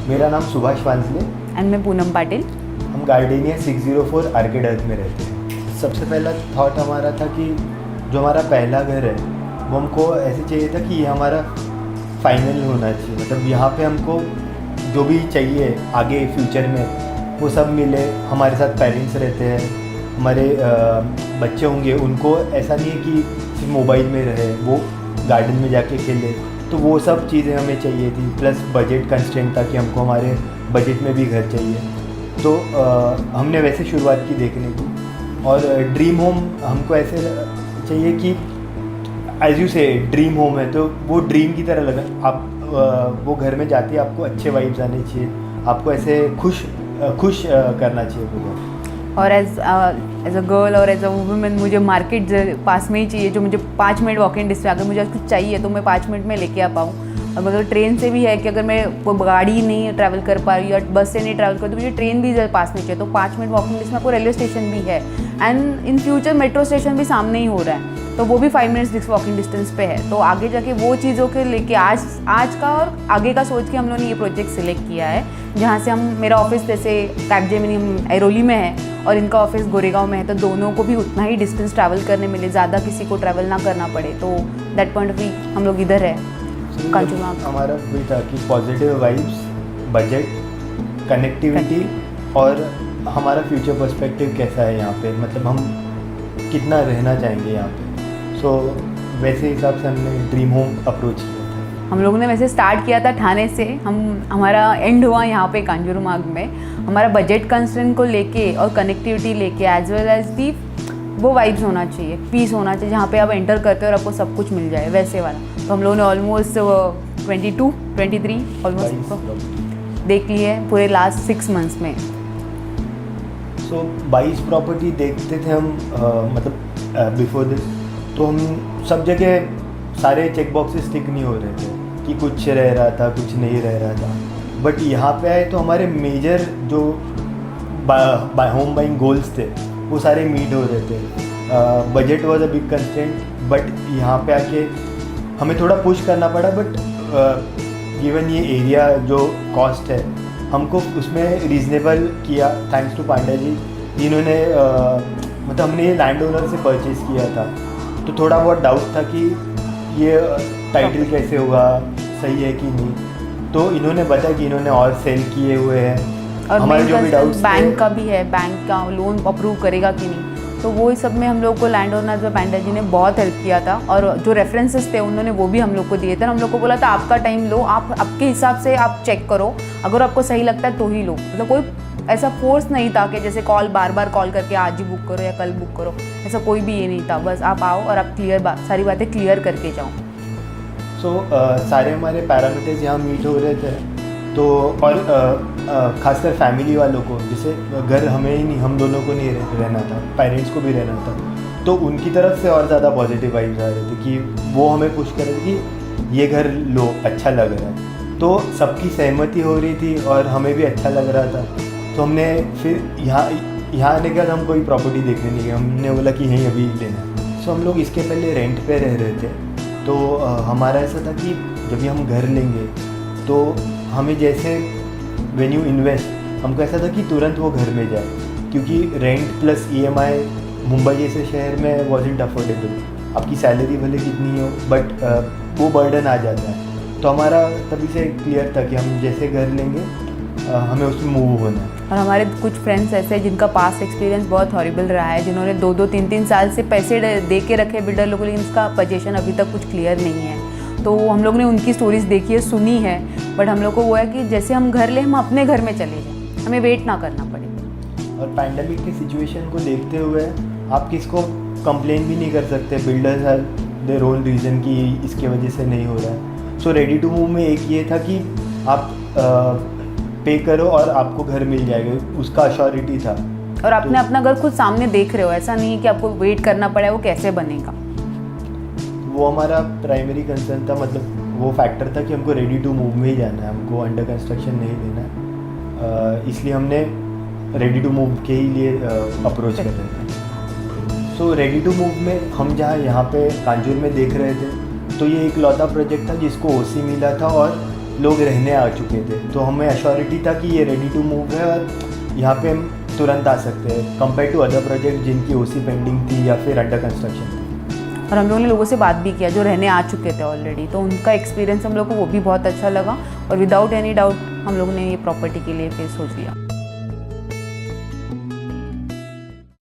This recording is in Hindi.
मेरा नाम सुभाष वांसले। एंड मैं पूनम पाटिल। हम गार्डेनिया 604 आर्किड अर्थ में रहते हैं। सबसे पहला थॉट हमारा था कि जो हमारा पहला घर है वो हमको ऐसे चाहिए था कि ये हमारा फाइनल होना चाहिए, मतलब यहाँ पे हमको जो भी चाहिए आगे फ्यूचर में वो सब मिले। हमारे साथ पेरेंट्स रहते हैं, हमारे बच्चे होंगे, उनको ऐसा नहीं है कि सिर्फ मोबाइल में रहे, वो गार्डन में जाके खेले, तो वो सब चीज़ें हमें चाहिए थी। प्लस बजट कंस्ट्रेंट था कि हमको हमारे बजट में भी घर चाहिए, तो हमने वैसे शुरुआत की देखने की। और ड्रीम होम हमको ऐसे चाहिए कि एज यू से ड्रीम होम है तो वो ड्रीम की तरह लगा। आप वो घर में जाते ही आपको अच्छे वाइब्स आने चाहिए, आपको ऐसे खुश करना चाहिए वो घर। और एज अ गर्ल और एज अ वुमेन मुझे मार्केट पास में ही चाहिए, जो मुझे 5 मिनट वॉक इन डिस्टेंस, अगर मुझे कुछ चाहिए तो मैं 5 मिनट में लेके आ पाऊँ। और अगर ट्रेन से भी है कि अगर मैं वो गाड़ी नहीं ट्रैवल कर पा रही या बस से नहीं ट्रैवल कर तो मुझे ट्रेन भी पास में चाहिए, तो 5 मिनट वॉकिंग डिस्टेंस में आपको रेलवे स्टेशन भी है। And in future metro station भी सामने ही हो रहा है, तो वो भी 5 मिनट्स वॉकिंग डिस्टेंस पे है। तो आगे जाके वो चीज़ों के लेके आज का और आगे का सोच के हम लोगों ने ये प्रोजेक्ट सिलेक्ट किया है, जहाँ से हम मेरा ऑफिस जैसे कैपजेमिनी ऐरोली में है और इनका ऑफिस गोरेगांव में है, तो दोनों को भी उतना ही डिस्टेंस ट्रैवल करने मिले, ज़्यादा किसी को ट्रैवल ना करना पड़े। तो दैट पॉइंट भी हम लोग इधर है कांचूमार्ग। हमारा वही था कि पॉजिटिव वाइब्स, बजट, कनेक्टिविटी और हमारा फ्यूचर पर्सपेक्टिव कैसा है यहाँ पे, मतलब हम कितना रहना चाहेंगे यहाँ पे। सो वैसे हिसाब से हमने ड्रीम होम अप्रोच किया था। हम लोगों ने वैसे स्टार्ट किया था ठाणे से, हमारा एंड हुआ यहाँ पे कांजूमार्ग में। हमारा बजट कंस्ट्रेंट को लेके और कनेक्टिविटी लेके एज वेल एज दी वो वाइब्स होना चाहिए, पीस होना चाहिए, जहाँ पे आप एंटर करते हो और आपको सब कुछ मिल जाए वैसे वाला। तो हम लोगों ने ऑलमोस्ट 23 ऑलमोस्ट देख ली है पूरे लास्ट 6 मंथ्स में। सो 22 प्रॉपर्टी देखते थे हम, मतलब बिफोर दिस, तो हम सब जगह सारे चेक बॉक्सेस टिक नहीं हो रहे थे कि कुछ रह रहा था, कुछ नहीं रह रहा था। बट यहाँ पे आए तो हमारे मेजर जो होम बाइंग गोल्स थे वो सारे मीट हो रहे थे। Budget was a big constraint, but यहाँ पे आके हमें थोड़ा पुश करना पड़ा। बट गिवन ये एरिया जो कॉस्ट है हमको उसमें रीज़नेबल किया, थैंक्स टू पांड्या जी, जिन्होंने मतलब हमने ये लैंड ओनर से परचेज़ किया था, तो थोड़ा बहुत डाउट था कि ये टाइटल कैसे होगा, सही है कि नहीं। तो इन्होंने बताया कि इन्होंने और सेल किए हुए हैं, और हमारे जो भी डाउट्स बैंक का भी है, बैंक का लोन अप्रूव करेगा कि नहीं। तो वो सब में हम लोग को लैंड ओनर जो पांड्या जी ने बहुत हेल्प किया था, और जो रेफरेंसेस थे उन्होंने वो भी हम लोग को दिए थे। हम लोग को बोला था आपका टाइम लो, आप आपके हिसाब से आप चेक करो, अगर आपको सही लगता है तो ही लो। मतलब कोई ऐसा फोर्स नहीं था कि जैसे बार बार कॉल करके आज ही बुक करो या कल बुक करो, ऐसा कोई भी ये नहीं था। बस आप आओ और आप सारी बातें क्लियर करके जाओ। सो सारे हमारे पैरामीटर्स यहाँ मीट हो रहे थे। तो और खासकर फैमिली वालों को, जैसे घर हमें ही नहीं, हम दोनों को नहीं रहना था, पेरेंट्स को भी रहना था, तो उनकी तरफ से और ज़्यादा पॉजिटिव वाइब्स आ रहे थे कि वो हमें पुश कर रहे थे कि ये घर लो, अच्छा लग रहा है। तो सबकी सहमति हो रही थी और हमें भी अच्छा लग रहा था। तो हमने फिर यहाँ आने के बाद हम कोई प्रॉपर्टी देखने नहीं गए, हमने बोला कि यहीं अभी लेना। सो हम लोग इसके पहले रेंट पे रह रहे थे, तो हमारा ऐसा था कि जब भी हम घर लेंगे तो हमें जैसे व्हेन यू इन्वेस्ट, हमको ऐसा था कि तुरंत वो घर में जाए, क्योंकि रेंट प्लस EMI मुंबई जैसे शहर में वॉजंट अफोर्डेबल। आपकी सैलरी भले कितनी हो, बट वो बर्डन आ जाता है। तो हमारा तभी से क्लियर था कि हम जैसे घर लेंगे हमें उसमें मूव होना है। और हमारे कुछ फ्रेंड्स ऐसे हैं जिनका पास्ट एक्सपीरियंस बहुत हॉरिबल रहा है, जिन्होंने 2-2, 3-3 साल से पैसे दे के रखे बिल्डर लोगों, लेकिन उसका पोजीशन अभी तक कुछ क्लियर नहीं है। तो हम लोग ने उनकी स्टोरीज देखी है, सुनी है, बट हम लोग को वो है कि जैसे हम घर लें, हम अपने घर में चले जाएं, हमें वेट ना करना पड़े। और पैंडेमिक की सिचुएशन को देखते हुए आप किसको कंप्लेन भी नहीं कर सकते, builders have their own reason कि इसके वजह से नहीं हो रहा है। सो रेडी टू मूव में एक ये था कि आप पे करो और आपको घर मिल जाएगा, उसका अश्योरिटी था। और आपने अपना घर खुद सामने देख रहे हो, ऐसा नहीं है कि आपको वेट करना पड़ा है वो कैसे बनेगा। वो हमारा प्राइमरी कंसर्न था, मतलब वो फैक्टर था कि हमको रेडी टू मूव में ही जाना है, हमको अंडर कंस्ट्रक्शन नहीं लेना है। इसलिए हमने रेडी टू मूव के ही लिए अप्रोच कर रहे थे। सो रेडी टू मूव में हम यहाँ पे कांजूर में देख रहे थे, तो ये एक लौता प्रोजेक्ट था जिसको OC मिला था और लोग रहने आ चुके थे, तो हमें अश्योरिटी था कि ये रेडी टू मूव है और यहाँ पे हम तुरंत आ सकते हैं कंपेयर टू अदर प्रोजेक्ट जिनकी ओसी पेंडिंग थी या फिर अंडर कंस्ट्रक्शन थी। और हम लोगों ने लोगों से बात भी किया जो रहने आ चुके थे ऑलरेडी, तो उनका एक्सपीरियंस हम लोग को वो भी बहुत अच्छा लगा और विदाउट एनी डाउट हम लोगों ने ये प्रॉपर्टी के लिए फिर सोच लिया।